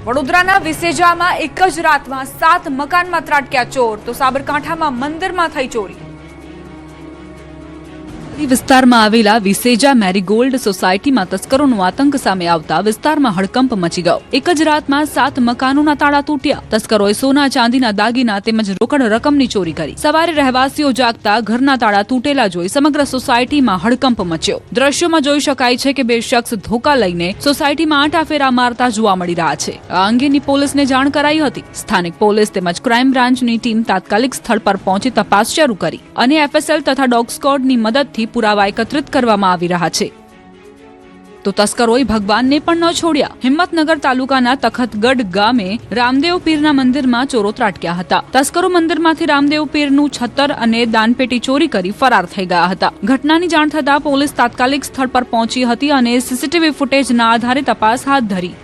વડોદરાના વિસેજામાં એક જ રાતમાં 7 મકાનમાં ત્રાટક્યા ચોર, તો સાબરકાંઠામાં મંદિરમાં થઈ ચોરી। વિસ્તારમાં આવેલા વિસેજા મેરીગોલ્ડ સોસાયટીમાં તસ્કરોનો આતંક સામે આવતા વિસ્તારમાં હડકંપ મચી ગયો। એક જ રાતમાં 7 મકાનોના તાળા તૂટ્યા। તસ્કરોએ સોના ચાંદીના દાગીના તેમજ રોકડ રકમની ચોરી કરી। સવારે રહેવાસીઓ જાગતા ઘરના તાળા તૂટેલા જોઈ સમગ્ર સોસાયટીમાં હડકંપ મચ્યો। દ્રશ્યોમાં જોઈ શકાય છે કે બે શખ્સ ધોકા લઈને સોસાયટીમાં આંટા ફેરા મારતા જોવા મળી રહ્યા છે। આ અંગેની પોલીસને જાણ કરાઈ હતી। સ્થાનિક પોલીસ તેમજ ક્રાઇમ બ્રાન્ચની ટીમ તાત્કાલિક સ્થળ પર પહોંચી તપાસ શરૂ કરી અને એફએસએલ તથા ડોગ સ્ક્વોડની મદદથી પુરાવા એકત્રિત કરવામાં આવી રહ્યા છે। તો તસ્કરોએ ભગવાનને પણ ન છોડ્યા। હિંમતનગર તાલુકાના તખતગઢ ગામે રામદેવ પીરના મંદિરમાં ચોરો ત્રાટક્યા હતા। તસ્કરો મંદિરમાંથી રામદેવ પીરનું છત્તર અને દાનપેટી ચોરી કરી ફરાર થઈ ગયા હતા। ઘટનાની જાણ થતાં પોલીસ તાત્કાલિક સ્થળ પર પહોંચી હતી અને સીસીટીવી ફૂટેજના આધારે તપાસ હાથ ધરી।